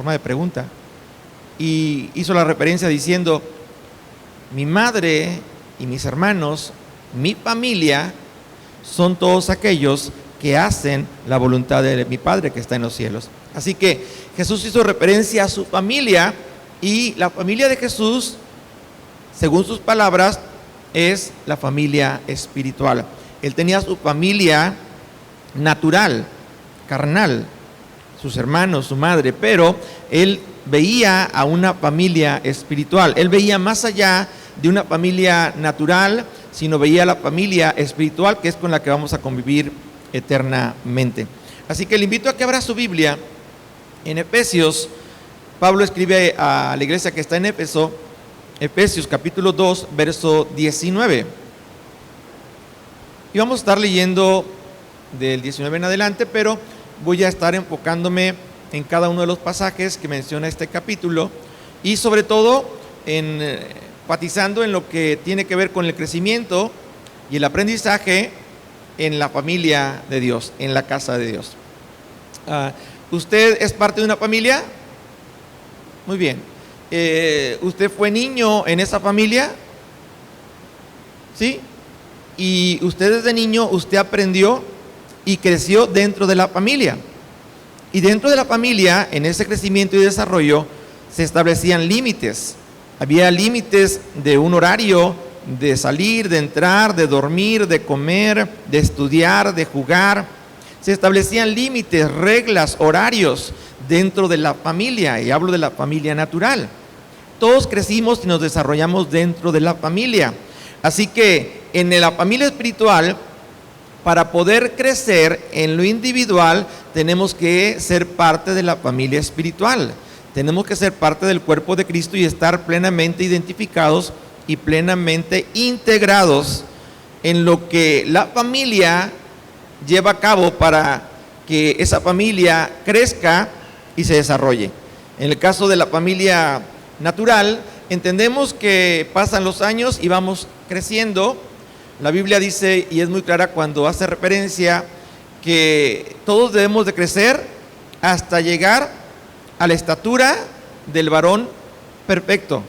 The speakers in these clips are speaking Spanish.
forma de pregunta. Y hizo la referencia diciendo, mi madre y mis hermanos, mi familia, son todos aquellos que hacen la voluntad de mi Padre que está en los cielos. Así que Jesús hizo referencia a su familia, y la familia de Jesús, según sus palabras, es la familia espiritual. Él tenía su familia natural, carnal, sus hermanos, su madre, pero él veía a una familia espiritual. Él veía más allá de una familia natural, sino veía la familia espiritual, que es con la que vamos a convivir eternamente. Así que le invito a que abra su Biblia en Efesios. Pablo escribe a la iglesia que está en Éfeso, Efesios capítulo 2, verso 19. Y vamos a estar leyendo del 19 en adelante, pero voy a estar enfocándome en cada uno de los pasajes que menciona este capítulo, y sobre todo enfatizando en lo que tiene que ver con el crecimiento y el aprendizaje en la familia de Dios, en la casa de Dios. ¿Usted es parte de una familia? Muy bien. ¿Usted fue niño en esa familia? ¿Sí? Y usted desde niño, usted aprendió y creció dentro de la familia. Y dentro de la familia, en ese crecimiento y desarrollo, se establecían límites. Había límites de un horario, de salir, de entrar, de dormir, de comer, de estudiar, de jugar. Se establecían límites, reglas, horarios dentro de la familia, y hablo de la familia natural. Todos crecimos y nos desarrollamos dentro de la familia. Así que en la familia espiritual, para poder crecer en lo individual, tenemos que ser parte de la familia espiritual. Tenemos que ser parte del cuerpo de Cristo y estar plenamente identificados y plenamente integrados en lo que la familia lleva a cabo para que esa familia crezca y se desarrolle. En el caso de la familia natural, entendemos que pasan los años y vamos creciendo. La Biblia dice, y es muy clara cuando hace referencia, que todos debemos de crecer hasta llegar a la estatura del varón perfecto,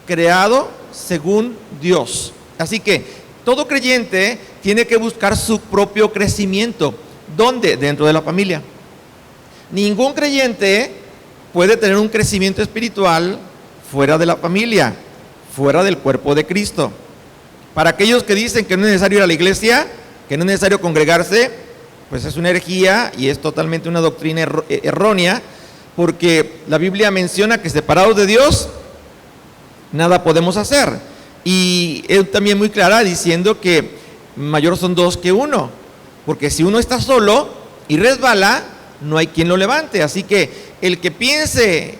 creado según Dios. Así que todo creyente tiene que buscar su propio crecimiento. ¿Dónde? Dentro de la familia. Ningún creyente puede tener un crecimiento espiritual fuera de la familia, fuera del cuerpo de Cristo. Para aquellos que dicen que no es necesario ir a la iglesia, que no es necesario congregarse, pues es una herejía y es totalmente una doctrina errónea, porque la Biblia menciona que separados de Dios, nada podemos hacer. Y es también muy clara diciendo que mayor son dos que uno, porque si uno está solo y resbala, no hay quien lo levante. Así que el que piense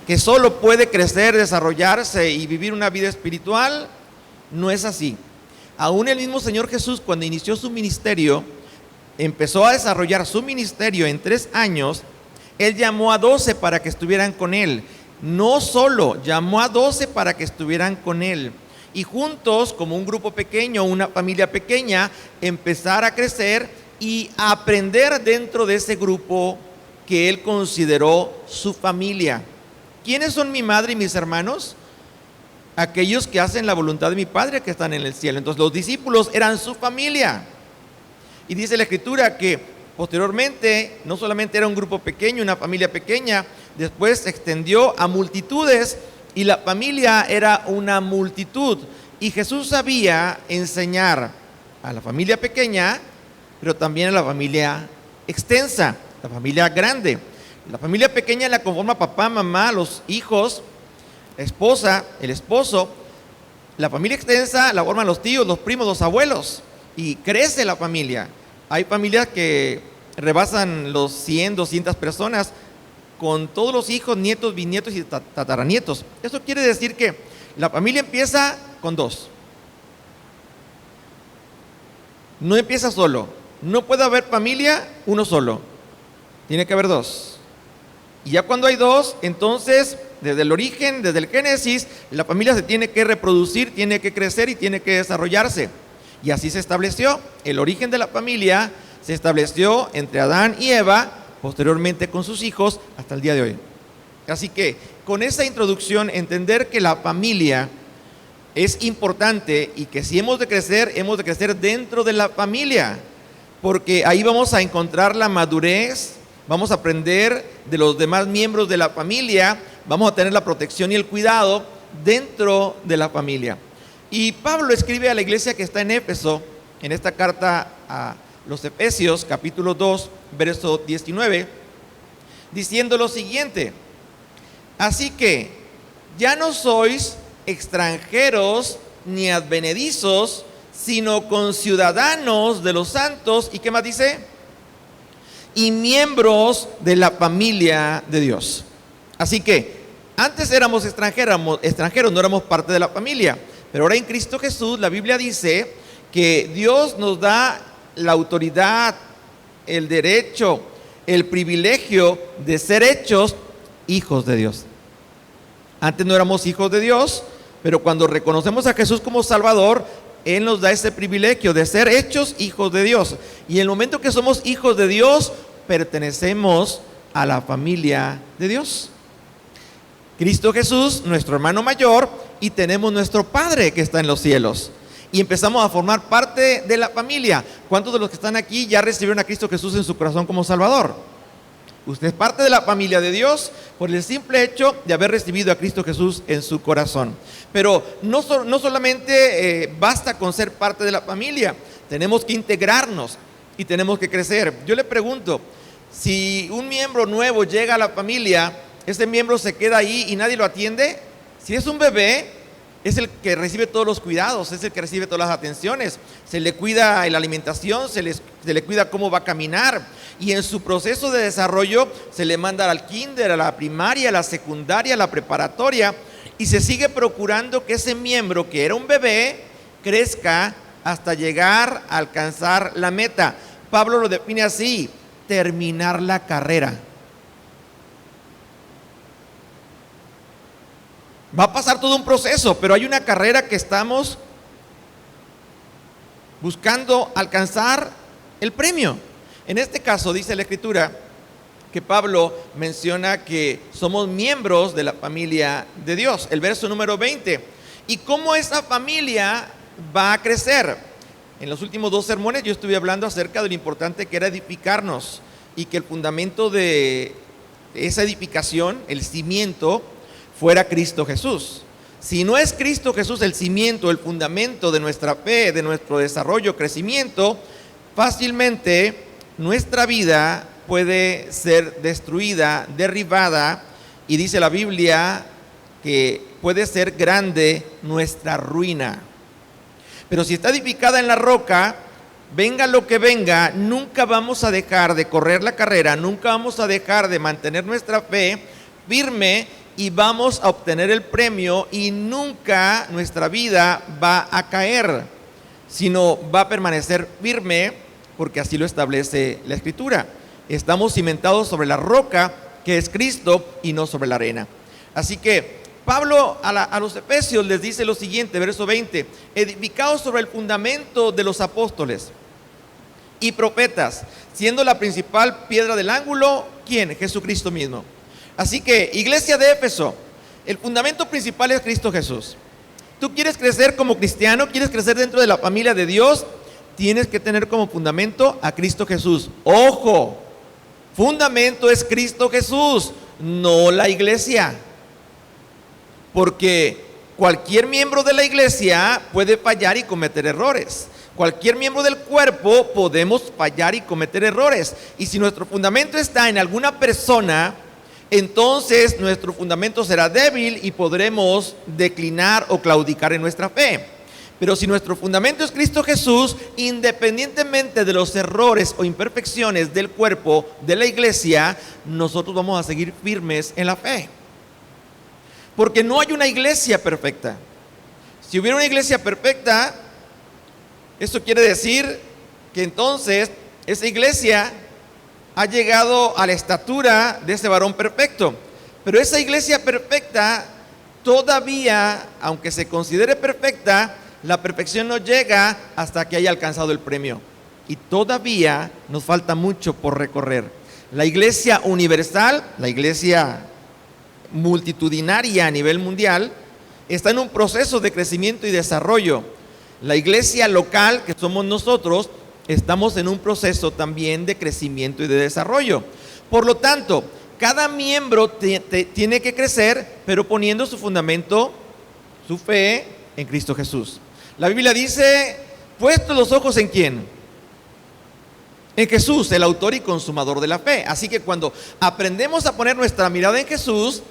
que solo puede crecer, desarrollarse y vivir una vida espiritual, no es así. Aún el mismo Señor Jesús, cuando inició su ministerio, empezó a desarrollar su ministerio en 3 años. Él llamó a 12 para que estuvieran con Él. No solo, llamó a 12 para que estuvieran con Él. Y juntos, como un grupo pequeño, una familia pequeña, empezar a crecer y a aprender dentro de ese grupo que Él consideró su familia. ¿Quiénes son mi madre y mis hermanos? Aquellos que hacen la voluntad de mi Padre que están en el cielo. Entonces los discípulos eran su familia. Y dice la Escritura que posteriormente no solamente era un grupo pequeño, una familia pequeña, después se extendió a multitudes y la familia era una multitud. Y Jesús sabía enseñar a la familia pequeña, pero también a la familia extensa, la familia grande. La familia pequeña la conforma papá, mamá, los hijos, la esposa, el esposo. La familia extensa la forman los tíos, los primos, los abuelos, y crece la familia. Hay familias que rebasan los 100, 200 personas con todos los hijos, nietos, bisnietos y tataranietos. Eso quiere decir que la familia empieza con 2. No empieza solo. No puede haber familia uno solo. Tiene que haber 2. Y ya cuando hay 2, entonces desde el origen, desde el Génesis, la familia se tiene que reproducir, tiene que crecer y tiene que desarrollarse. Y así se estableció. El origen de la familia se estableció entre Adán y Eva, posteriormente con sus hijos, hasta el día de hoy. Así que con esa introducción, entender que la familia es importante y que si hemos de crecer dentro de la familia, porque ahí vamos a encontrar la madurez, vamos a aprender de los demás miembros de la familia, vamos a tener la protección y el cuidado dentro de la familia. Y Pablo escribe a la iglesia que está en Éfeso, en esta carta a los Efesios, capítulo 2, verso 19, diciendo lo siguiente: así que ya no sois extranjeros ni advenedizos, sino conciudadanos de los santos. ¿Y qué más dice? Y miembros de la familia de Dios. Así que antes éramos extranjeros, no éramos parte de la familia. Pero ahora en Cristo Jesús, la Biblia dice que Dios nos da la autoridad, el derecho, el privilegio de ser hechos hijos de Dios. Antes no éramos hijos de Dios, pero cuando reconocemos a Jesús como Salvador, Él nos da ese privilegio de ser hechos hijos de Dios. Y en el momento que somos hijos de Dios, pertenecemos a la familia de Dios. Cristo Jesús, nuestro hermano mayor, y tenemos nuestro Padre que está en los cielos. Y empezamos a formar parte de la familia. ¿Cuántos de los que están aquí ya recibieron a Cristo Jesús en su corazón como Salvador? Usted es parte de la familia de Dios por el simple hecho de haber recibido a Cristo Jesús en su corazón. Pero no solamente basta con ser parte de la familia, tenemos que integrarnos y tenemos que crecer. Yo le pregunto, si un miembro nuevo llega a la familia, ¿ese miembro se queda ahí y nadie lo atiende? Si es un bebé, es el que recibe todos los cuidados, es el que recibe todas las atenciones, se le cuida la alimentación, se le cuida cómo va a caminar, y en su proceso de desarrollo se le manda al kinder, a la primaria, a la secundaria, a la preparatoria, y se sigue procurando que ese miembro que era un bebé crezca hasta llegar a alcanzar la meta. Pablo lo define así: terminar la carrera. Va a pasar todo un proceso, pero hay una carrera que estamos buscando alcanzar el premio. En este caso dice la Escritura que Pablo menciona que somos miembros de la familia de Dios. El verso número 20. ¿Y cómo esa familia va a crecer? En los últimos 2 sermones yo estuve hablando acerca de lo importante que era edificarnos y que el fundamento de esa edificación, el cimiento, fuera Cristo Jesús. Si no es Cristo Jesús el cimiento, el fundamento de nuestra fe, de nuestro desarrollo, crecimiento, fácilmente nuestra vida puede ser destruida, derribada, y dice la Biblia que puede ser grande nuestra ruina. Pero si está edificada en la roca, venga lo que venga, nunca vamos a dejar de correr la carrera, nunca vamos a dejar de mantener nuestra fe firme, y vamos a obtener el premio, y nunca nuestra vida va a caer, sino va a permanecer firme, porque así lo establece la Escritura. Estamos cimentados sobre la roca que es Cristo y no sobre la arena. Así que Pablo a los Efesios les dice lo siguiente, verso 20: edificados sobre el fundamento de los apóstoles y profetas, siendo la principal piedra del ángulo, ¿quién? Jesucristo mismo. Así que, iglesia de Éfeso, el fundamento principal es Cristo Jesús. Tú quieres crecer como cristiano, quieres crecer dentro de la familia de Dios, tienes que tener como fundamento a Cristo Jesús. ¡Ojo! Fundamento es Cristo Jesús, no la iglesia. Porque cualquier miembro de la iglesia puede fallar y cometer errores. Cualquier miembro del cuerpo podemos fallar y cometer errores. Y si nuestro fundamento está en alguna persona, entonces nuestro fundamento será débil y podremos declinar o claudicar en nuestra fe. Pero si nuestro fundamento es Cristo Jesús, independientemente de los errores o imperfecciones del cuerpo de la iglesia, nosotros vamos a seguir firmes en la fe. Porque no hay una iglesia perfecta. Si hubiera una iglesia perfecta, esto quiere decir que entonces esa iglesia ha llegado a la estatura de ese varón perfecto. Pero esa iglesia perfecta todavía, aunque se considere perfecta, la perfección no llega hasta que haya alcanzado el premio. Y todavía nos falta mucho por recorrer. La iglesia universal, la iglesia multitudinaria a nivel mundial, está en un proceso de crecimiento y desarrollo. La iglesia local, que somos nosotros, estamos en un proceso también de crecimiento y de desarrollo. Por lo tanto, cada miembro tiene que crecer, pero poniendo su fundamento, su fe en Cristo Jesús. La Biblia dice, puestos los ojos ¿en quién? En Jesús, el autor y consumador de la fe. Así que cuando aprendemos a poner nuestra mirada en Jesús,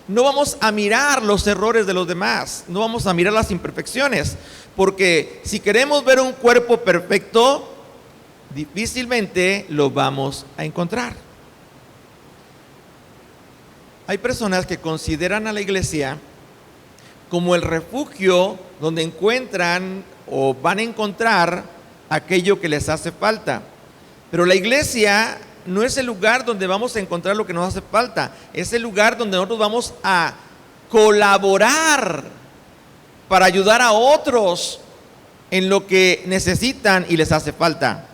no vamos a mirar los errores de los demás, no vamos a mirar las imperfecciones, porque si queremos ver un cuerpo perfecto, difícilmente lo vamos a encontrar. Hay personas que consideran a la iglesia como el refugio donde encuentran o van a encontrar aquello que les hace falta. Pero la iglesia no es el lugar donde vamos a encontrar lo que nos hace falta, es el lugar donde nosotros vamos a colaborar para ayudar a otros en lo que necesitan y les hace falta.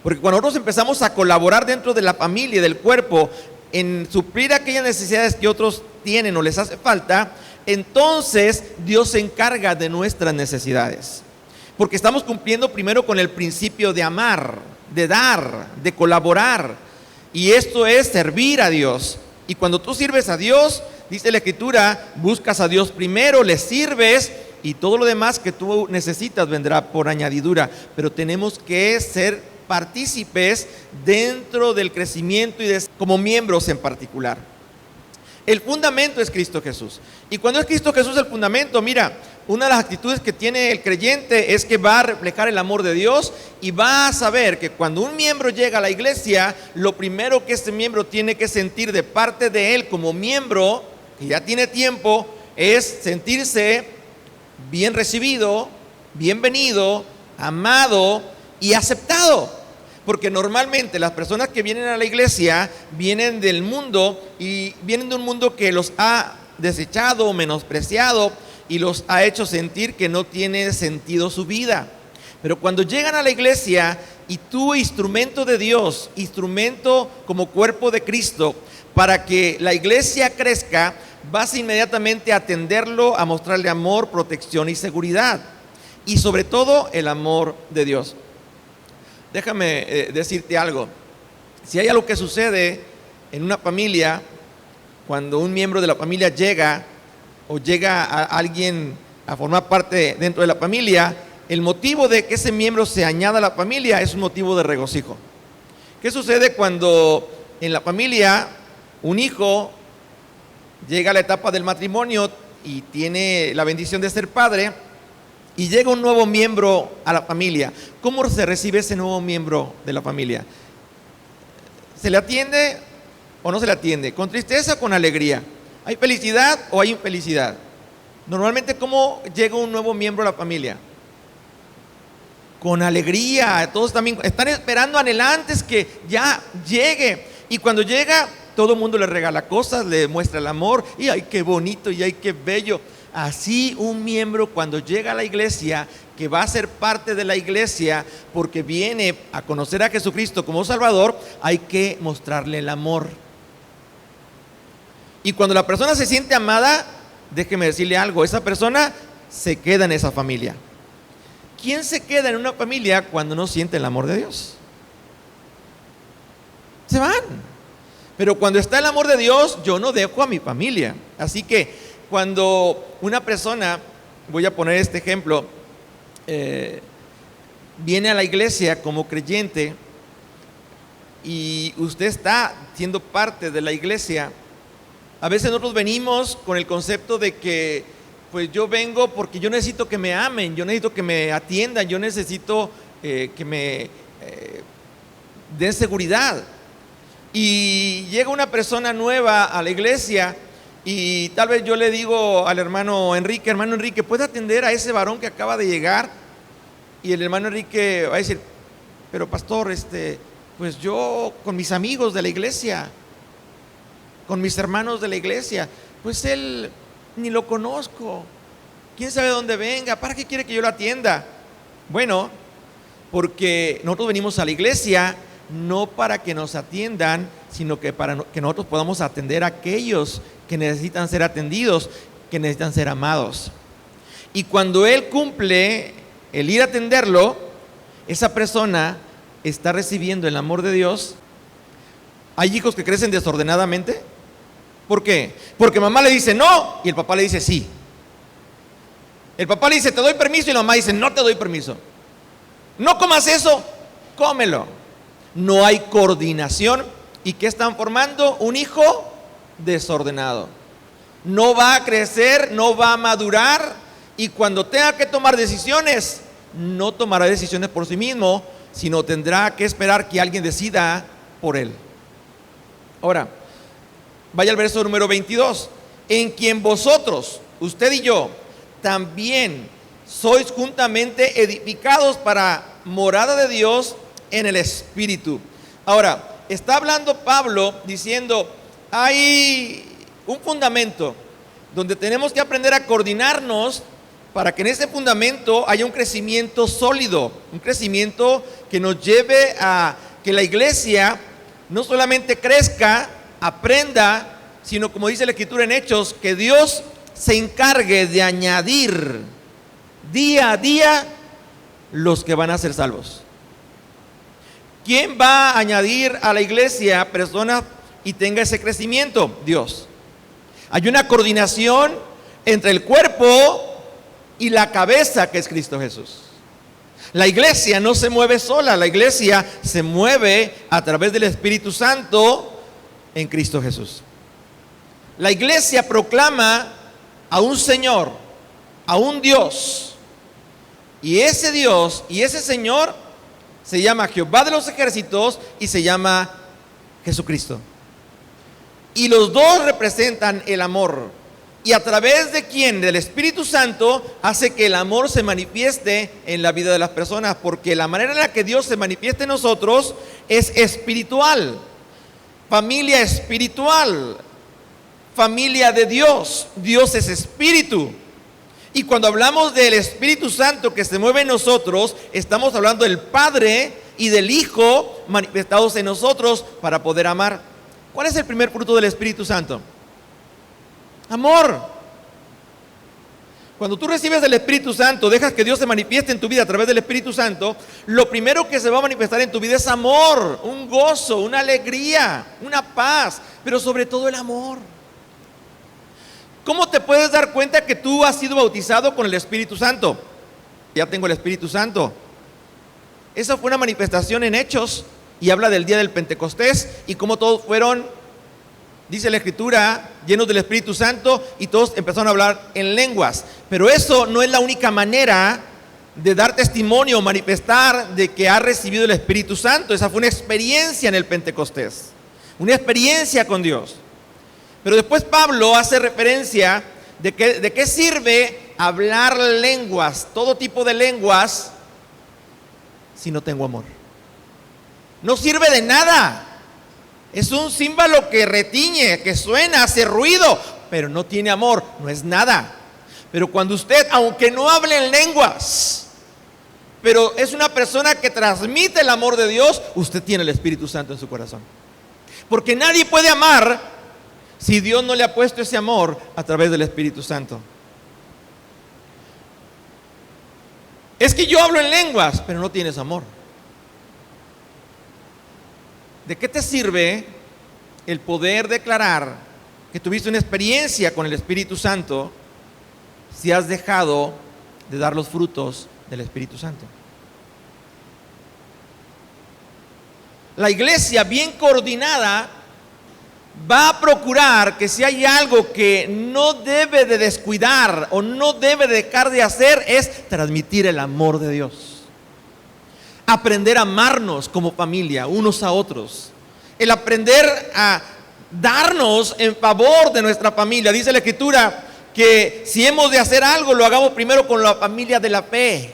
Porque cuando nosotros empezamos a colaborar dentro de la familia, del cuerpo, en suplir aquellas necesidades que otros tienen o les hace falta, entonces Dios se encarga de nuestras necesidades. Porque estamos cumpliendo primero con el principio de amar, de dar, de colaborar. Y esto es servir a Dios. Y cuando tú sirves a Dios, dice la Escritura, buscas a Dios primero, le sirves y todo lo demás que tú necesitas vendrá por añadidura. Pero tenemos que ser partícipes dentro del crecimiento y como miembros en particular. El fundamento es Cristo Jesús. Y cuando es Cristo Jesús el fundamento, mira, una de las actitudes que tiene el creyente es que va a reflejar el amor de Dios y va a saber que cuando un miembro llega a la iglesia, lo primero que este miembro tiene que sentir de parte de él como miembro, que ya tiene tiempo, es sentirse bien recibido, bienvenido, amado y aceptado. Porque normalmente las personas que vienen a la iglesia vienen del mundo y vienen de un mundo que los ha desechado, menospreciado y los ha hecho sentir que no tiene sentido su vida. Pero cuando llegan a la iglesia y tú, instrumento de Dios, instrumento como cuerpo de Cristo, para que la iglesia crezca, vas inmediatamente a atenderlo, a mostrarle amor, protección y seguridad. Y sobre todo el amor de Dios. Déjame decirte algo. Si hay algo que sucede en una familia, cuando un miembro de la familia llega o llega a alguien a formar parte dentro de la familia, el motivo de que ese miembro se añada a la familia es un motivo de regocijo. ¿Qué sucede cuando en la familia un hijo llega a la etapa del matrimonio y tiene la bendición de ser padre? Y llega un nuevo miembro a la familia. ¿Cómo se recibe ese nuevo miembro de la familia? ¿Se le atiende o no se le atiende? ¿Con tristeza o con alegría? ¿Hay felicidad o hay infelicidad? Normalmente, ¿cómo llega un nuevo miembro a la familia? Con alegría. Todos también están esperando, anhelantes que ya llegue. Y cuando llega, todo el mundo le regala cosas, le muestra el amor. Y ¡ay, qué bonito! Y ¡ay, qué bello! Así un miembro cuando llega a la iglesia, que va a ser parte de la iglesia porque viene a conocer a Jesucristo como Salvador, hay que mostrarle el amor. Y cuando la persona se siente amada, déjeme decirle algo, esa persona se queda en esa familia. ¿Quién se queda en una familia cuando no siente el amor de Dios? Se van. Pero cuando está el amor de Dios, yo no dejo a mi familia. Así que cuando una persona, voy a poner este ejemplo, viene a la iglesia como creyente y usted está siendo parte de la iglesia, a veces nosotros venimos con el concepto de que pues yo vengo porque yo necesito que me amen, yo necesito que me atiendan, yo necesito que me den seguridad. Y llega una persona nueva a la iglesia y tal vez yo le digo al hermano Enrique, ¿puede atender a ese varón que acaba de llegar? Y el hermano Enrique va a decir, pero pastor, pues yo con mis amigos de la iglesia, con mis hermanos de la iglesia, pues él ni lo conozco, quién sabe dónde venga, ¿para qué quiere que yo lo atienda? Bueno, porque nosotros venimos a la iglesia no para que nos atiendan, sino que para que nosotros podamos atender a aquellos que necesitan ser atendidos, que necesitan ser amados. Y cuando él cumple el ir a atenderlo, esa persona está recibiendo el amor de Dios. Hay hijos que crecen desordenadamente. ¿Por qué? Porque mamá le dice no y el papá le dice sí. El papá le dice te doy permiso y la mamá dice no te doy permiso. No comas eso, cómelo. No hay coordinación. ¿Y qué están formando? Un hijo desordenado. No va a crecer, no va a madurar, y cuando tenga que tomar decisiones, no tomará decisiones por sí mismo, sino tendrá que esperar que alguien decida por él. Ahora, vaya al verso número 22. En quien vosotros, usted y yo, también sois juntamente edificados para morada de Dios en el Espíritu. Ahora, está hablando Pablo diciendo, hay un fundamento donde tenemos que aprender a coordinarnos para que en ese fundamento haya un crecimiento sólido, un crecimiento que nos lleve a que la iglesia no solamente crezca, aprenda, sino como dice la Escritura en Hechos, que Dios se encargue de añadir día a día los que van a ser salvos. ¿Quién va a añadir a la iglesia personas y tenga ese crecimiento? Dios. Hay una coordinación entre el cuerpo y la cabeza, que es Cristo Jesús. La iglesia no se mueve sola, la iglesia se mueve a través del Espíritu Santo en Cristo Jesús. La iglesia proclama a un Señor, a un Dios, y ese Dios y ese Señor se llama Jehová de los ejércitos y se llama Jesucristo. Y los dos representan el amor. Y a través de quién, del Espíritu Santo, hace que el amor se manifieste en la vida de las personas. Porque la manera en la que Dios se manifiesta en nosotros es espiritual. Familia espiritual. Familia de Dios. Dios es espíritu. Y cuando hablamos del Espíritu Santo que se mueve en nosotros, estamos hablando del Padre y del Hijo manifestados en nosotros para poder amar. ¿Cuál es el primer fruto del Espíritu Santo? Amor. Cuando tú recibes el Espíritu Santo, dejas que Dios se manifieste en tu vida a través del Espíritu Santo, lo primero que se va a manifestar en tu vida es amor, un gozo, una alegría, una paz, pero sobre todo el amor. ¿Cómo te puedes dar cuenta que tú has sido bautizado con el Espíritu Santo? Ya tengo el Espíritu Santo. Esa fue una manifestación en Hechos y habla del día del Pentecostés y cómo todos fueron, dice la Escritura, llenos del Espíritu Santo y todos empezaron a hablar en lenguas. Pero eso no es la única manera de dar testimonio o manifestar de que ha recibido el Espíritu Santo. Esa fue una experiencia en el Pentecostés, una experiencia con Dios. Pero después Pablo hace referencia de qué sirve hablar lenguas, todo tipo de lenguas, si no tengo amor. No sirve de nada. Es un címbalo que retiñe, que suena, hace ruido, pero no tiene amor, no es nada. Pero cuando usted, aunque no hable en lenguas, pero es una persona que transmite el amor de Dios, usted tiene el Espíritu Santo en su corazón. Porque nadie puede amar si Dios no le ha puesto ese amor a través del Espíritu Santo. Es que yo hablo en lenguas, pero no tienes amor. ¿De qué te sirve el poder declarar que tuviste una experiencia con el Espíritu Santo si has dejado de dar los frutos del Espíritu Santo? La iglesia bien coordinada va a procurar que si hay algo que no debe de descuidar o no debe de dejar de hacer es transmitir el amor de Dios. Aprender a amarnos como familia, unos a otros. El aprender a darnos en favor de nuestra familia. Dice la Escritura que si hemos de hacer algo, lo hagamos primero con la familia de la fe,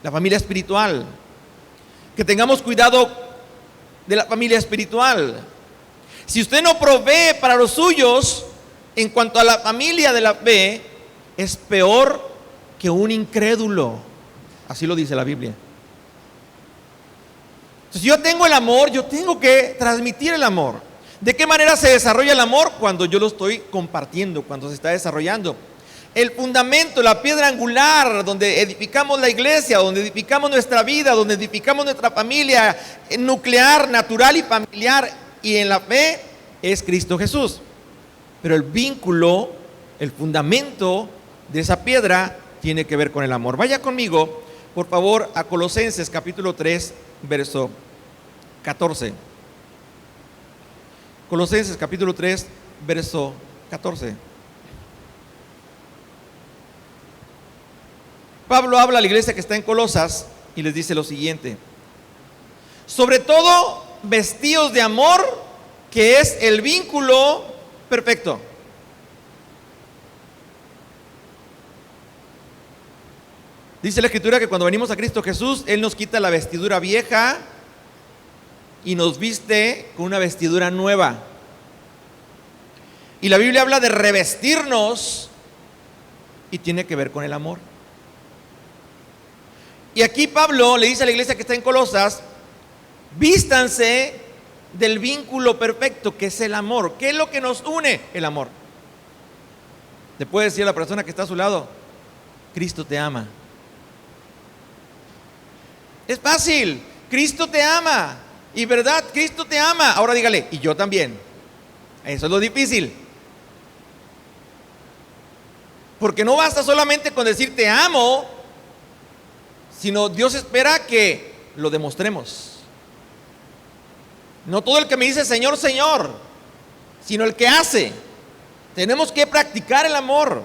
la familia espiritual. Que tengamos cuidado de la familia espiritual. Si usted no provee para los suyos, en cuanto a la familia de la fe, es peor que un incrédulo. Así lo dice la Biblia. Si yo tengo el amor, yo tengo que transmitir el amor. ¿De qué manera se desarrolla el amor? Cuando yo lo estoy compartiendo, cuando se está desarrollando. El fundamento, la piedra angular, donde edificamos la iglesia, donde edificamos nuestra vida, donde edificamos nuestra familia nuclear, natural y familiar y en la fe, es Cristo Jesús. Pero el vínculo, el fundamento de esa piedra tiene que ver con el amor. Vaya conmigo, por favor, a Colosenses capítulo 3, verso 14. Colosenses capítulo 3, verso 14. Pablo habla a la iglesia que está en Colosas y les dice lo siguiente: sobre todo, vestidos de amor, que es el vínculo perfecto. Dice la Escritura que cuando venimos a Cristo Jesús, Él nos quita la vestidura vieja y nos viste con una vestidura nueva. Y la Biblia habla de revestirnos y tiene que ver con el amor. Y aquí Pablo le dice a la iglesia que está en Colosas: vístanse del vínculo perfecto que es el amor. ¿Qué es lo que nos une? El amor. Le puede decir a la persona que está a su lado: Cristo te ama. Es fácil, Cristo te ama. Y verdad, Cristo te ama. Ahora dígale: y yo también. Eso es lo difícil. Porque no basta solamente con decir te amo, sino Dios espera que lo demostremos. No todo el que me dice Señor, Señor, sino el que hace. Tenemos que practicar el amor.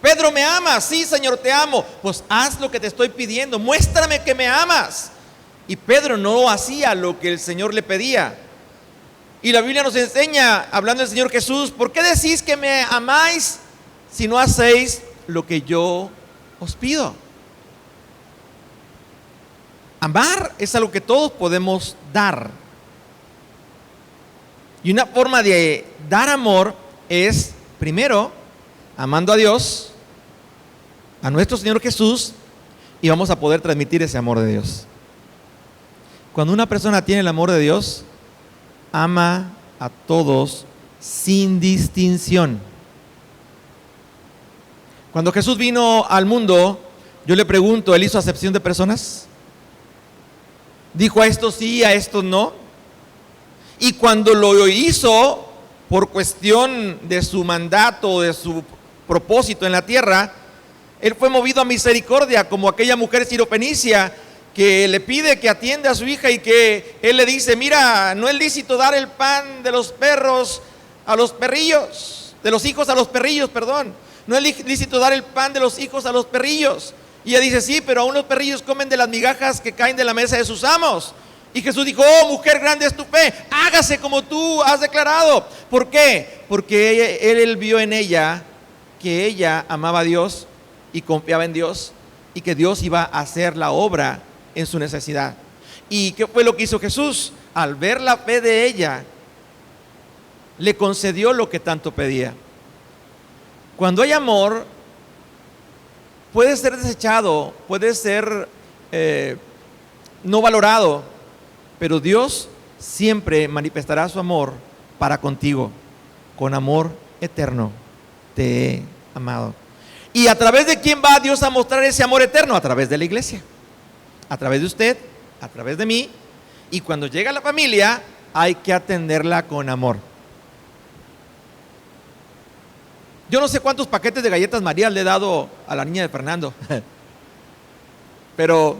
Pedro, ¿me amas? Sí, Señor, te amo. Pues haz lo que te estoy pidiendo, muéstrame que me amas. Y Pedro no hacía lo que el Señor le pedía. Y la Biblia nos enseña, hablando del Señor Jesús: ¿por qué decís que me amáis si no hacéis lo que yo os pido? Amar es algo que todos podemos dar. Y una forma de dar amor es, primero, amando a Dios, a nuestro Señor Jesús, y vamos a poder transmitir ese amor de Dios. Cuando una persona tiene el amor de Dios, ama a todos sin distinción. Cuando Jesús vino al mundo, yo le pregunto, ¿Él hizo acepción de personas? ¿Dijo a estos sí, a estos no? Y cuando lo hizo, por cuestión de su mandato, de su propósito en la tierra, Él fue movido a misericordia, como aquella mujer sirofenicia que le pide que atienda a su hija y que Él le dice: mira, no es lícito dar el pan de los perros a los perrillos, de los hijos a los perrillos, perdón. No es lícito dar el pan de los hijos a los perrillos. Y ella dice: sí, pero aún los perrillos comen de las migajas que caen de la mesa de sus amos. Y Jesús dijo: oh, mujer, grande es tu fe, hágase como tú has declarado. ¿Por qué? Porque él vio en ella que ella amaba a Dios y confiaba en Dios, y que Dios iba a hacer la obra en su necesidad. ¿Y qué fue lo que hizo Jesús? Al ver la fe de ella, le concedió lo que tanto pedía. Cuando hay amor, puede ser desechado, puede ser no valorado, pero Dios siempre manifestará su amor para contigo. Con amor eterno te he amado. ¿Y a través de quién va Dios a mostrar ese amor eterno? A través de la iglesia, a través de usted, a través de mí. Y cuando llega la familia, hay que atenderla con amor. Yo no sé cuántos paquetes de galletas María le he dado a la niña de Fernando, pero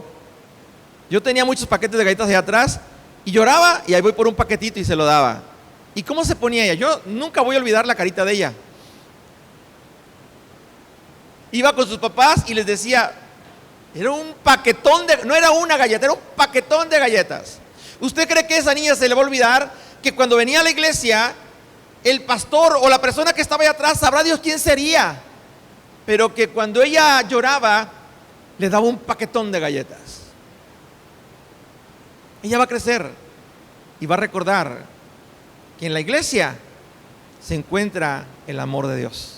yo tenía muchos paquetes de galletas allá atrás y lloraba, y ahí voy por un paquetito y se lo daba. ¿Y cómo se ponía ella? Yo nunca voy a olvidar la carita de ella. Iba con sus papás y les decía, era un paquetón no era una galleta, era un paquetón de galletas. ¿Usted cree que a esa niña se le va a olvidar que cuando venía a la iglesia, el pastor o la persona que estaba ahí atrás, sabrá Dios quién sería, pero que cuando ella lloraba, le daba un paquetón de galletas? Ella va a crecer y va a recordar que en la iglesia se encuentra el amor de Dios,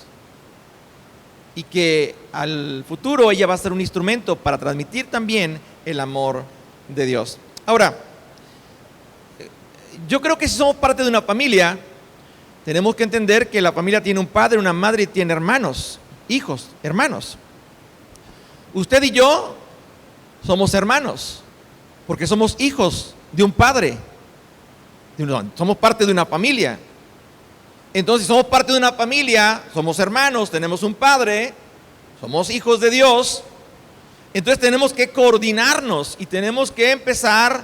y que al futuro ella va a ser un instrumento para transmitir también el amor de Dios. Ahora, yo creo que si somos parte de una familia, tenemos que entender que la familia tiene un padre, una madre y tiene hermanos, hijos, hermanos. Usted y yo somos hermanos, porque somos hijos de un padre, somos parte de una familia. Entonces, si somos parte de una familia, somos hermanos, tenemos un padre, somos hijos de Dios, entonces tenemos que coordinarnos y tenemos que empezar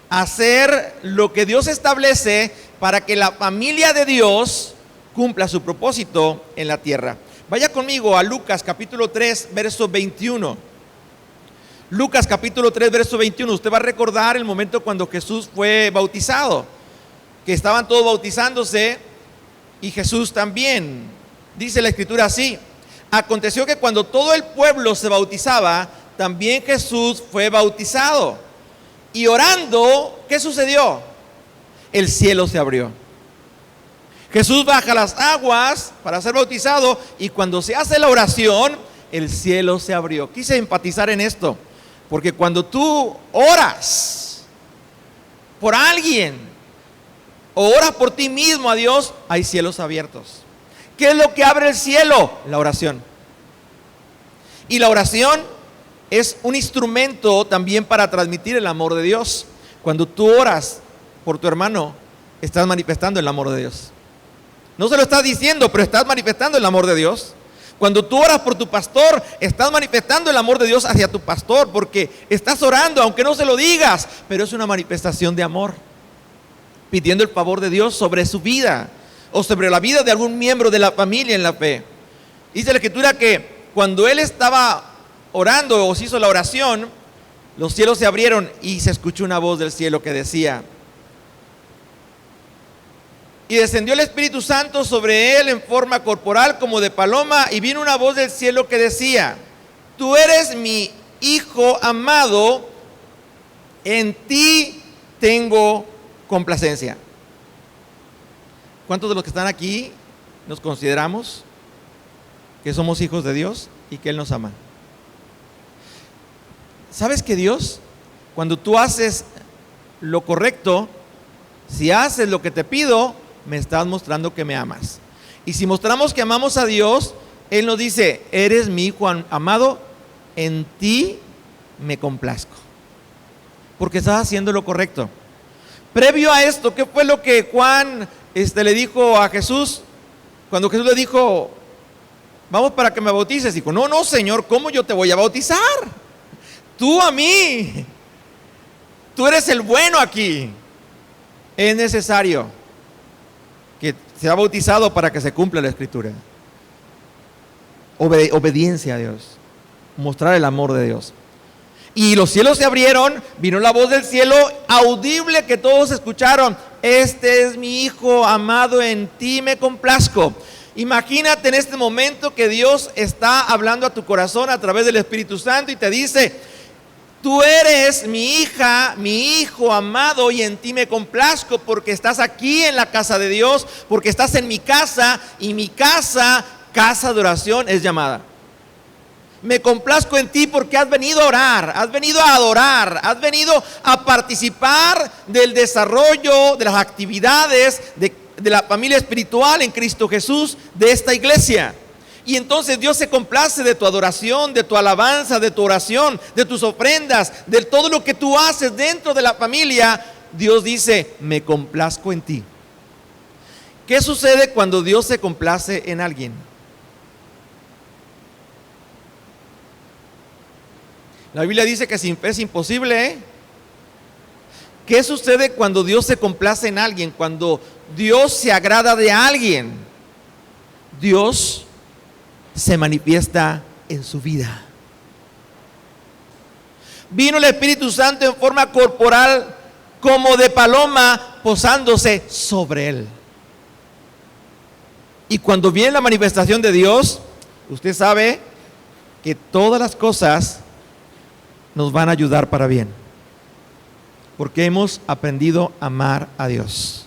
a hacer lo que Dios establece para que la familia de Dios cumpla su propósito en la tierra. Vaya conmigo a Lucas capítulo 3, verso 21. Lucas capítulo 3, verso 21. Usted va a recordar el momento cuando Jesús fue bautizado, que estaban todos bautizándose y Jesús también. Dice la escritura así: aconteció que cuando todo el pueblo se bautizaba, también Jesús fue bautizado. Y orando, ¿qué sucedió? El cielo se abrió. Jesús baja las aguas para ser bautizado y cuando se hace la oración, el cielo se abrió. Quise enfatizar en esto, porque cuando tú oras por alguien o oras por ti mismo a Dios, hay cielos abiertos. ¿Qué es lo que abre el cielo? La oración. Y la oración es un instrumento también para transmitir el amor de Dios. Cuando tú oras por tu hermano, estás manifestando el amor de Dios. No se lo estás diciendo, pero estás manifestando el amor de Dios. Cuando tú oras por tu pastor, estás manifestando el amor de Dios hacia tu pastor, porque estás orando, aunque no se lo digas, pero es una manifestación de amor, pidiendo el favor de Dios sobre su vida o sobre la vida de algún miembro de la familia en la fe. Dice la escritura que cuando él estaba orando o se hizo la oración, los cielos se abrieron y se escuchó una voz del cielo que decía: y descendió el Espíritu Santo sobre él en forma corporal como de paloma, y vino una voz del cielo que decía: tú eres mi Hijo amado, en ti tengo complacencia. ¿Cuántos de los que están aquí nos consideramos que somos hijos de Dios y que Él nos ama? ¿Sabes que Dios, cuando tú haces lo correcto, si haces lo que te pido, me estás mostrando que me amas? Y si mostramos que amamos a Dios, Él nos dice: eres mi Hijo amado, en ti me complazco, porque estás haciendo lo correcto. Previo a esto, ¿qué fue lo que Juan le dijo a Jesús? Cuando Jesús le dijo: vamos para que me bautices, dijo: no, Señor, ¿cómo yo te voy a bautizar? Tú a mí, tú eres el bueno aquí. Es necesario que sea bautizado para que se cumpla la escritura. Obediencia a Dios, mostrar el amor de Dios. Y los cielos se abrieron, vino la voz del cielo audible que todos escucharon: este es mi Hijo amado, en ti me complazco. Imagínate en este momento que Dios está hablando a tu corazón a través del Espíritu Santo y te dice: tú eres mi hija, mi hijo amado, y en ti me complazco, porque estás aquí en la casa de Dios, porque estás en mi casa, y mi casa, casa de oración es llamada. Me complazco en ti porque has venido a orar, has venido a adorar, has venido a participar del desarrollo de las actividades de la familia espiritual en Cristo Jesús de esta iglesia. Y entonces Dios se complace de tu adoración, de tu alabanza, de tu oración, de tus ofrendas, de todo lo que tú haces dentro de la familia. Dios dice: me complazco en ti. ¿Qué sucede cuando Dios se complace en alguien? La Biblia dice que sin fe es imposible, ¿eh? ¿Qué sucede cuando Dios se complace en alguien? Cuando Dios se agrada de alguien, Dios se manifiesta en su vida. Vino el Espíritu Santo en forma corporal como de paloma, posándose sobre él. Y cuando viene la manifestación de Dios, usted sabe que todas las cosas nos van a ayudar para bien, porque hemos aprendido a amar a Dios.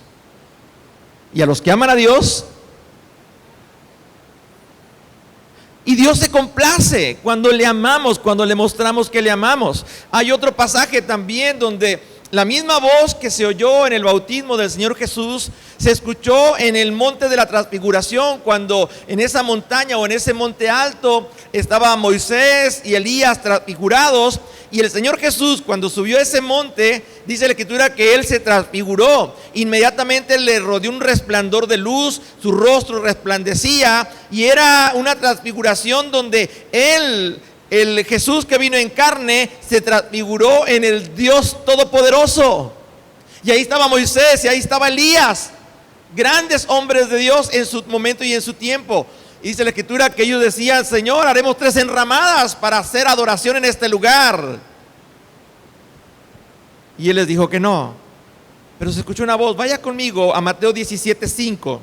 Y a los que aman a Dios, y Dios se complace cuando le amamos, cuando le mostramos que le amamos. Hay otro pasaje también donde La misma voz que se oyó en el bautismo del Señor Jesús se escuchó en el monte de la transfiguración, cuando en esa montaña o en ese monte alto estaba Moisés y Elías transfigurados, y el Señor Jesús, cuando subió a ese monte, dice la Escritura que Él se transfiguró. Inmediatamente le rodeó un resplandor de luz, su rostro resplandecía, y era una transfiguración donde Él, el Jesús que vino en carne, se transfiguró en el Dios Todopoderoso. Y ahí estaba Moisés y ahí estaba Elías, grandes hombres de Dios en su momento y en su tiempo. Y dice la Escritura que ellos decían: Señor, haremos 3 enramadas para hacer adoración en este lugar. Y Él les dijo que no. Pero se escuchó una voz. Vaya conmigo a Mateo 17:5.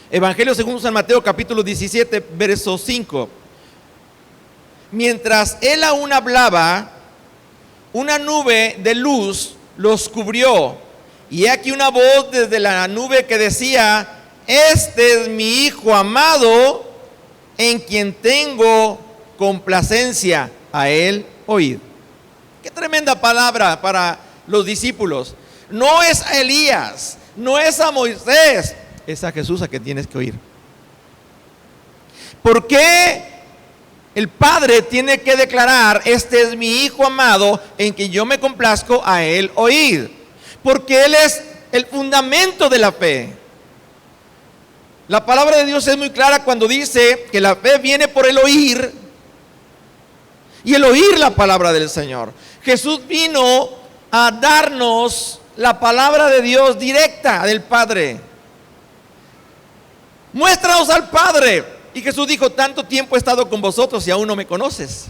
Evangelio según San Mateo, capítulo 17, verso 5. Mientras Él aún hablaba, una nube de luz los cubrió. Y he aquí una voz desde la nube que decía: este es mi Hijo amado, en quien tengo complacencia, a Él oíd. Qué tremenda palabra para los discípulos. No es a Elías, no es a Moisés, es a Jesús a quien tienes que oír. ¿Por qué el Padre tiene que declarar: este es mi Hijo amado, en quien yo me complazco, a Él oíd? Porque Él es el fundamento de la fe. La palabra de Dios es muy clara cuando dice que la fe viene por el oír, y el oír la palabra del Señor. Jesús vino a darnos la palabra de Dios directa del Padre. Muéstranos al Padre. Y Jesús dijo: tanto tiempo he estado con vosotros y aún no me conoces.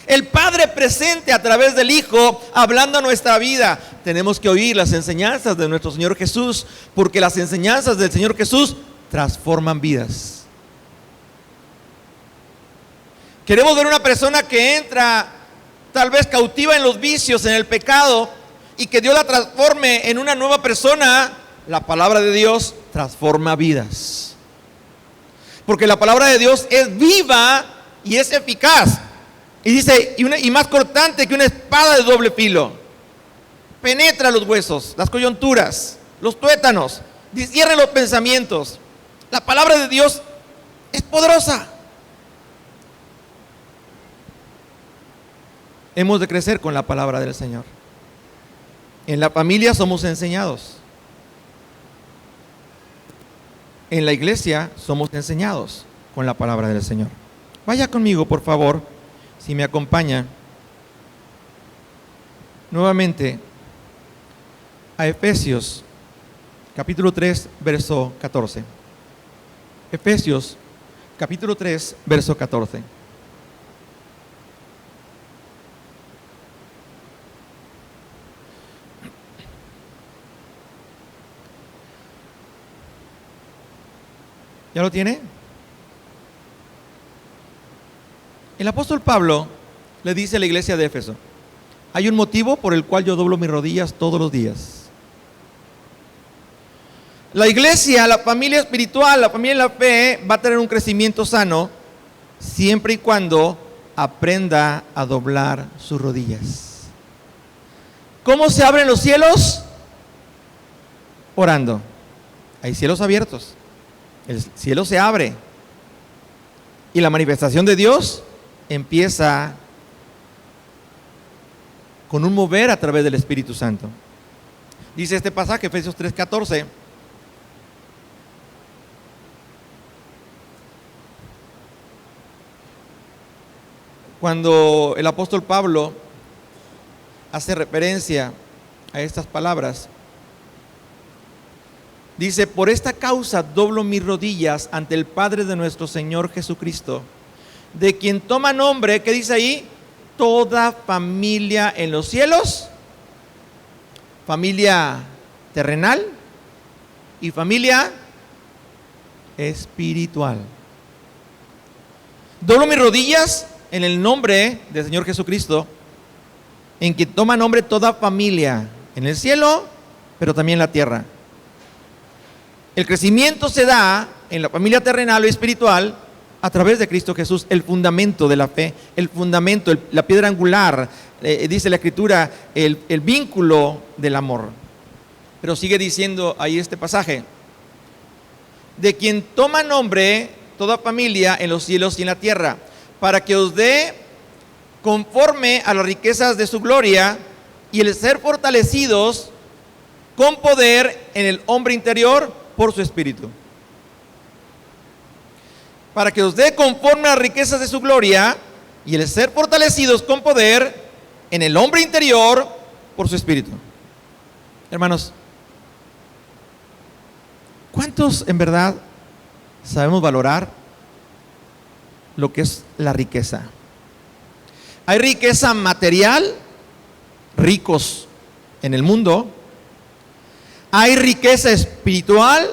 El Padre presente a través del Hijo, hablando a nuestra vida. Tenemos que oír las enseñanzas de nuestro Señor Jesús, porque las enseñanzas del Señor Jesús transforman vidas. Queremos ver una persona que entra tal vez cautiva en los vicios, en el pecado, y que Dios la transforme en una nueva persona. La palabra de Dios transforma vidas, porque la palabra de Dios es viva y es eficaz. Y dice, y más cortante que una espada de doble filo. Penetra los huesos, las coyunturas, los tuétanos, discierne los pensamientos. La palabra de Dios es poderosa. Hemos de crecer con la palabra del Señor. En la familia somos enseñados. En la iglesia somos enseñados con la palabra del Señor. Vaya conmigo, por favor, si me acompaña, nuevamente a Efesios, capítulo 3, verso 14. Efesios, capítulo 3, verso 14. ¿Ya lo tiene? El apóstol Pablo le dice a la iglesia de Éfeso: hay un motivo por el cual yo doblo mis rodillas todos los días. La iglesia, la familia espiritual, la familia de la fe va a tener un crecimiento sano siempre y cuando aprenda a doblar sus rodillas. ¿Cómo se abren los cielos? Orando. Hay cielos abiertos. El cielo se abre y la manifestación de Dios empieza con un mover a través del Espíritu Santo. Dice este pasaje, Efesios 3:14. Cuando el apóstol Pablo hace referencia a estas palabras, dice: por esta causa doblo mis rodillas ante el Padre de nuestro Señor Jesucristo, de quien toma nombre, ¿qué dice ahí? Toda familia en los cielos, familia terrenal y familia espiritual. Doblo mis rodillas en el nombre del Señor Jesucristo, en quien toma nombre toda familia en el cielo, pero también en la tierra. El crecimiento se da en la familia terrenal o espiritual a través de Cristo Jesús, el fundamento de la fe, el fundamento, la piedra angular, dice la Escritura, el vínculo del amor. Pero sigue diciendo ahí este pasaje: de quien toma nombre toda familia en los cielos y en la tierra, para que os dé conforme a las riquezas de su gloria y el ser fortalecidos con poder en el hombre interior por su espíritu. Para que os dé conforme a las riquezas de su gloria y el ser fortalecidos con poder en el hombre interior por su espíritu. Hermanos, ¿cuántos en verdad sabemos valorar lo que es la riqueza? Hay riqueza material, ricos en el mundo. Hay riqueza espiritual,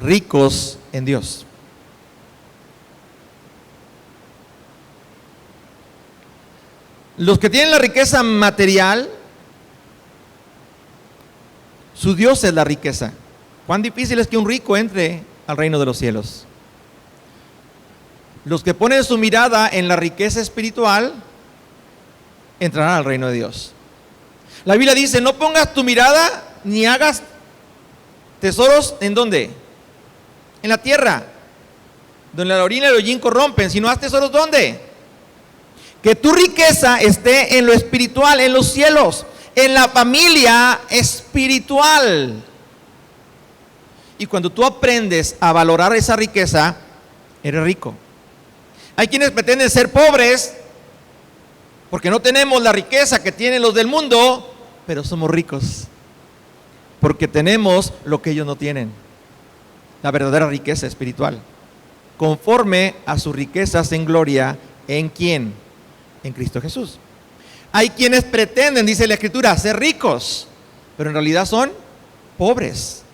ricos en Dios. Los que tienen la riqueza material, su Dios es la riqueza. ¿Cuán difícil es que un rico entre al reino de los cielos? Los que ponen su mirada en la riqueza espiritual entrarán al reino de Dios. La Biblia dice: no pongas tu mirada ni hagas tesoros ¿en dónde? En la tierra, donde la orina y el hollín corrompen, sino haz tesoros ¿dónde? Que tu riqueza esté en lo espiritual, en los cielos, en la familia espiritual. Y cuando tú aprendes a valorar esa riqueza, eres rico. Hay quienes pretenden ser pobres porque no tenemos la riqueza que tienen los del mundo, pero somos ricos porque tenemos lo que ellos no tienen, la verdadera riqueza espiritual, conforme a sus riquezas en gloria. ¿En quién? En Cristo Jesús. Hay quienes pretenden, dice la Escritura, ser ricos, pero en realidad son pobres,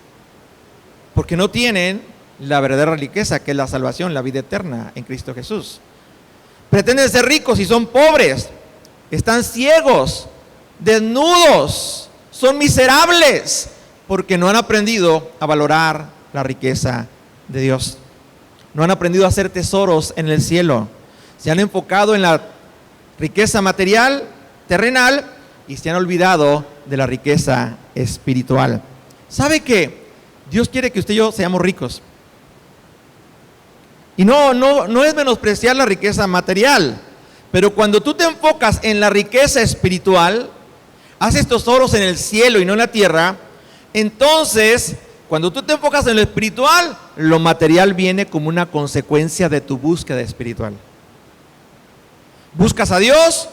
porque no tienen la verdadera riqueza, que es la salvación, la vida eterna en Cristo Jesús. Pretenden ser ricos y son pobres, están ciegos, desnudos, son miserables, porque no han aprendido a valorar la riqueza de Dios. No han aprendido a hacer tesoros en el cielo. Se han enfocado en la riqueza material, terrenal, y se han olvidado de la riqueza espiritual. ¿Sabe qué? Dios quiere que usted y yo seamos ricos. Y no es menospreciar la riqueza material, pero cuando tú te enfocas en la riqueza espiritual, haces tesoros en el cielo y no en la tierra, entonces, cuando tú te enfocas en lo espiritual, lo material viene como una consecuencia de tu búsqueda espiritual. Buscas a Dios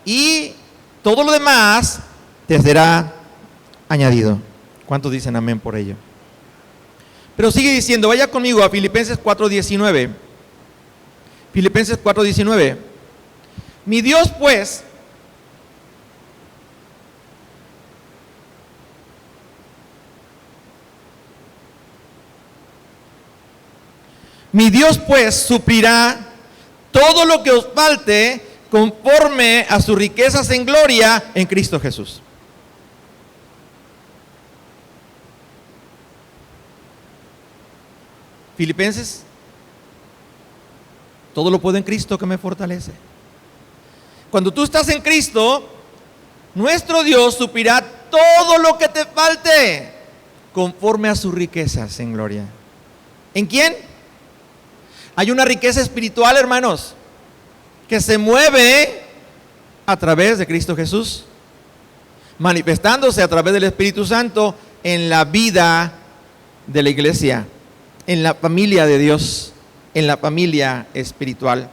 y todo lo demás te será añadido. ¿Cuántos dicen amén por ello? Pero sigue diciendo, vaya conmigo a Filipenses 4:19. Filipenses 4:19. Mi Dios pues suplirá todo lo que os falte conforme a sus riquezas en gloria en Cristo Jesús. Filipenses, todo lo puedo en Cristo que me fortalece. Cuando tú estás en Cristo, nuestro Dios suplirá todo lo que te falte conforme a sus riquezas en gloria. ¿En quién? Hay una riqueza espiritual, hermanos, que se mueve a través de Cristo Jesús, manifestándose a través del Espíritu Santo en la vida de la iglesia, en la familia de Dios, en la familia espiritual.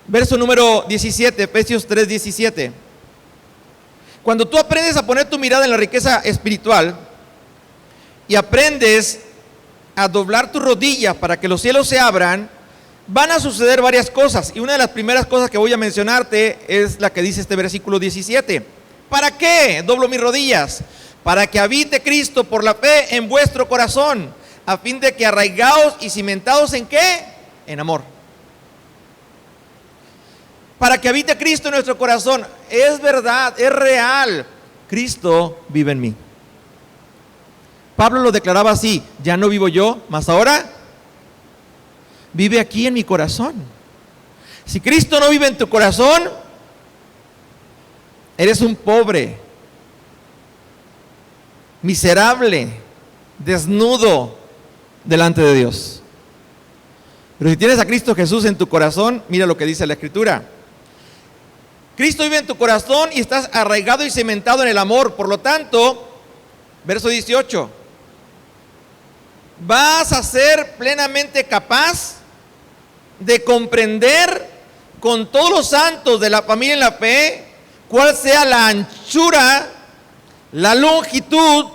Verso número 17, Efesios 3:17. Cuando tú aprendes a poner tu mirada en la riqueza espiritual y aprendes a doblar tus rodillas para que los cielos se abran, van a suceder varias cosas. Y una de las primeras cosas que voy a mencionarte es la que dice este versículo 17. ¿Para qué doblo mis rodillas? Para que habite Cristo por la fe en vuestro corazón, a fin de que arraigados y cimentados ¿en qué? En amor. Para que habite Cristo en nuestro corazón. Es verdad, es real. Cristo vive en mí. Pablo lo declaraba así: ya no vivo yo, mas ahora vive aquí en mi corazón. Si Cristo no vive en tu corazón, eres un pobre, miserable, desnudo delante de Dios. Pero si tienes a Cristo Jesús en tu corazón, mira lo que dice la Escritura. Cristo vive en tu corazón y estás arraigado y cimentado en el amor. Por lo tanto, verso 18, vas a ser plenamente capaz de comprender con todos los santos de la familia en la fe cuál sea la anchura, la longitud,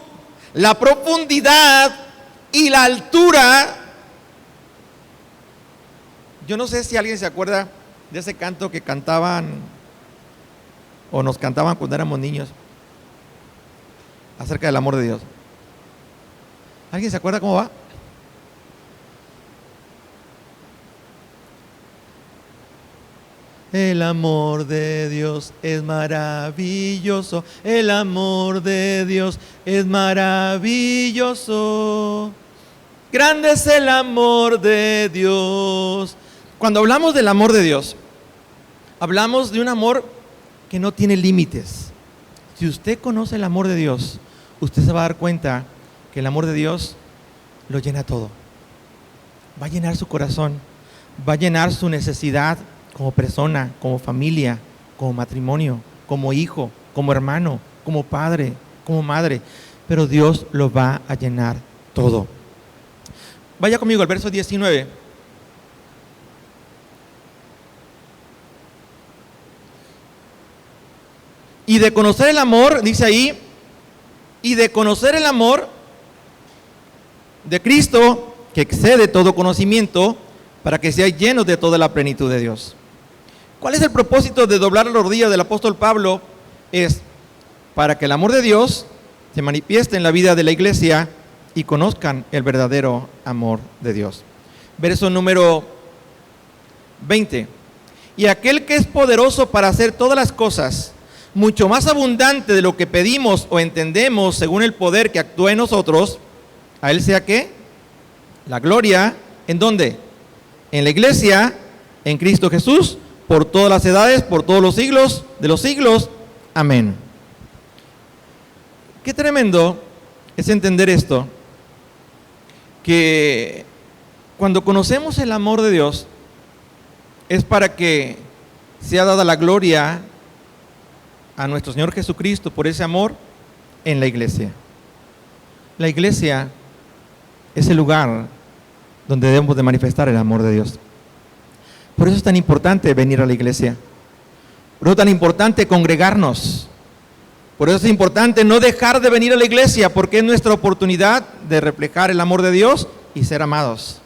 la profundidad y la altura. Yo no sé si alguien se acuerda de ese canto que cantaban o nos cantaban cuando éramos niños acerca del amor de Dios. ¿Alguien se acuerda cómo va? El amor de Dios es maravilloso, el amor de Dios es maravilloso, grande es el amor de Dios. Cuando hablamos del amor de Dios, hablamos de un amor que no tiene límites. Si usted conoce el amor de Dios, usted se va a dar cuenta que el amor de Dios lo llena todo. Va a llenar su corazón, va a llenar su necesidad como persona, como familia, como matrimonio, como hijo, como hermano, como padre, como madre. Pero Dios lo va a llenar todo. Vaya conmigo al verso 19. Y de conocer el amor, dice ahí, y de conocer el amor de Cristo, que excede todo conocimiento, para que seáis llenos de toda la plenitud de Dios. ¿Cuál es el propósito de doblar las rodillas del apóstol Pablo? Es para que el amor de Dios se manifieste en la vida de la iglesia y conozcan el verdadero amor de Dios. Verso número 20. Y aquel que es poderoso para hacer todas las cosas, mucho más abundante de lo que pedimos o entendemos según el poder que actúa en nosotros, a él sea ¿qué? La gloria, ¿en dónde? En la iglesia, en Cristo Jesús, por todas las edades, por todos los siglos de los siglos. Amén. Qué tremendo es entender esto, que cuando conocemos el amor de Dios, es para que sea dada la gloria a nuestro Señor Jesucristo por ese amor en la iglesia. La iglesia es el lugar donde debemos de manifestar el amor de Dios. Por eso es tan importante venir a la iglesia. Por eso es tan importante congregarnos. Por eso es importante no dejar de venir a la iglesia, porque es nuestra oportunidad de reflejar el amor de Dios y ser amados.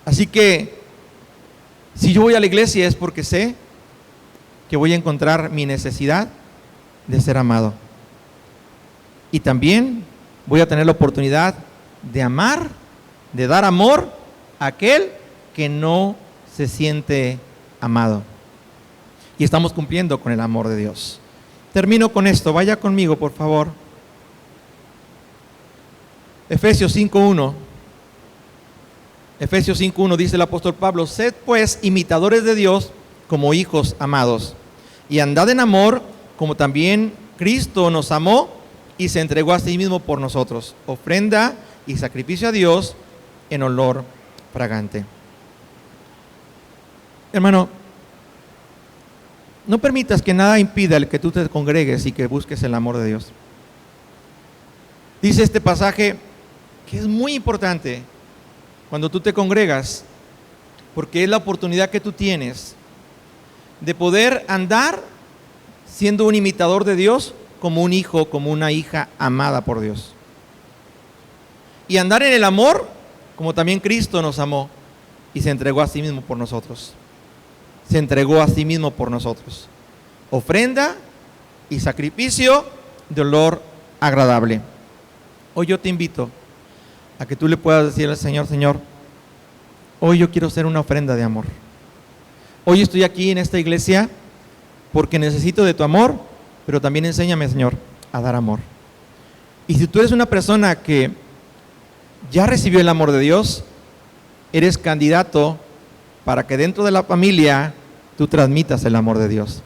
Así que, si yo voy a la iglesia es porque sé que voy a encontrar mi necesidad de ser amado. Y también voy a tener la oportunidad de amar, de dar amor a aquel que no se siente amado. Y estamos cumpliendo con el amor de Dios. Termino con esto, vaya conmigo por favor. Efesios 5:1. Efesios 5:1 dice el apóstol Pablo: sed pues imitadores de Dios como hijos amados, y andad en amor como también Cristo nos amó y se entregó a sí mismo por nosotros, ofrenda y sacrificio a Dios en olor fragante. Hermano, no permitas que nada impida el que tú te congregues y que busques el amor de Dios. Dice este pasaje que es muy importante cuando tú te congregas, porque es la oportunidad que tú tienes de poder andar siendo un imitador de Dios, como un hijo, como una hija amada por Dios. Y andar en el amor, como también Cristo nos amó y se entregó a sí mismo por nosotros. Se entregó a sí mismo por nosotros. Ofrenda y sacrificio de olor agradable. Hoy yo te invito a que tú le puedas decir al Señor: Señor, hoy yo quiero ser una ofrenda de amor. Hoy estoy aquí en esta iglesia porque necesito de tu amor, pero también enséñame, Señor, a dar amor. Y si tú eres una persona que ya recibió el amor de Dios, eres candidato para que dentro de la familia tú transmitas el amor de Dios.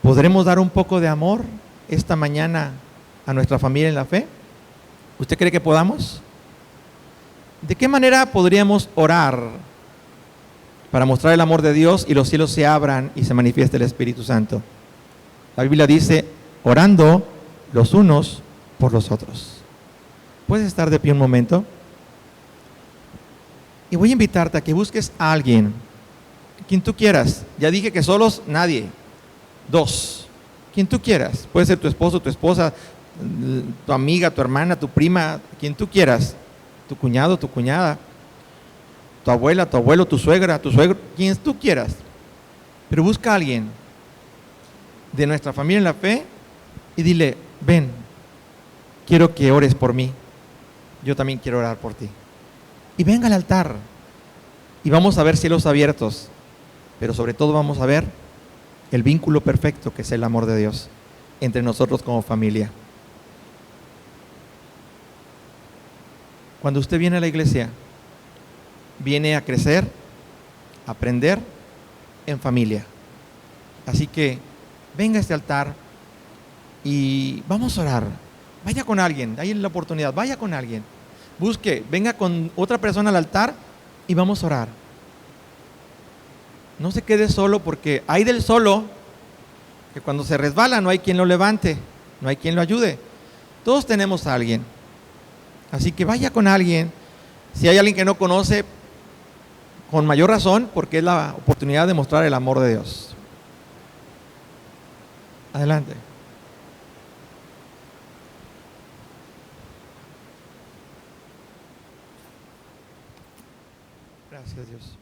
¿Podremos dar un poco de amor esta mañana a nuestra familia en la fe? ¿Usted cree que podamos? ¿De qué manera podríamos orar para mostrar el amor de Dios y los cielos se abran y se manifieste el Espíritu Santo? La Biblia dice, orando los unos por los otros. ¿Puedes estar de pie un momento? Y voy a invitarte a que busques a alguien, quien tú quieras. Ya dije que solos nadie. 2, quien tú quieras. Puede ser tu esposo, tu esposa, tu amiga, tu hermana, tu prima, quien tú quieras. Tu cuñado, tu cuñada, tu abuela, tu abuelo, tu suegra, tu suegro, quien tú quieras. Pero busca a alguien de nuestra familia en la fe y dile, ven, quiero que ores por mí. Yo también quiero orar por ti. Y venga al altar y vamos a ver cielos abiertos, pero sobre todo vamos a ver el vínculo perfecto que es el amor de Dios entre nosotros como familia. Cuando usted viene a la iglesia, viene a crecer, a aprender en familia. Así que venga a este altar y vamos a orar. Vaya con alguien, ahí en la oportunidad, vaya con alguien. Busque, venga con otra persona al altar y vamos a orar. No se quede solo, porque hay del solo que cuando se resbala no hay quien lo levante, no hay quien lo ayude. Todos tenemos a alguien. Así que vaya con alguien. Si hay alguien que no conoce, con mayor razón, porque es la oportunidad de mostrar el amor de Dios. Adelante. Gracias, Dios.